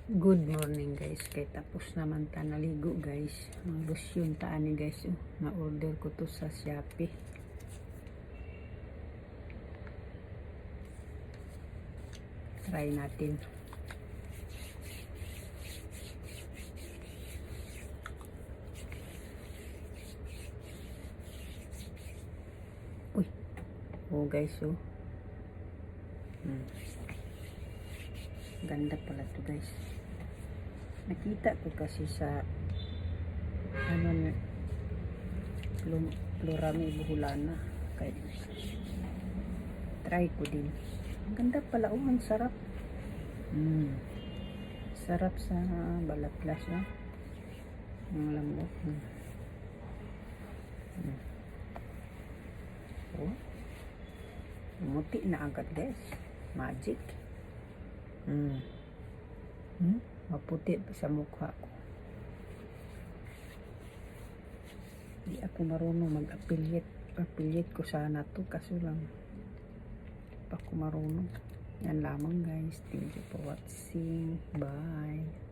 Good morning guys, kay tapos naman ta naligo guys. Ang lotion ta ani guys, na order ko to sa Shopee. Try natin. Uy, oh guys, oh. Ganda pala to guys. Nakita ko kasi sa ano Florami Buholana, kaya try ko din. Ang ganda pala, oh, ang sarap. Sarap sa balat glass, no? Ang lambot. Oh, muti na agad guys. Magic. Maputi pa sa mukha ko. Di ako marunong mag-affiliate. Affiliate ko sana to, kaso lang pa ako marunong. Yan lamang guys. Thank you for watching. Bye.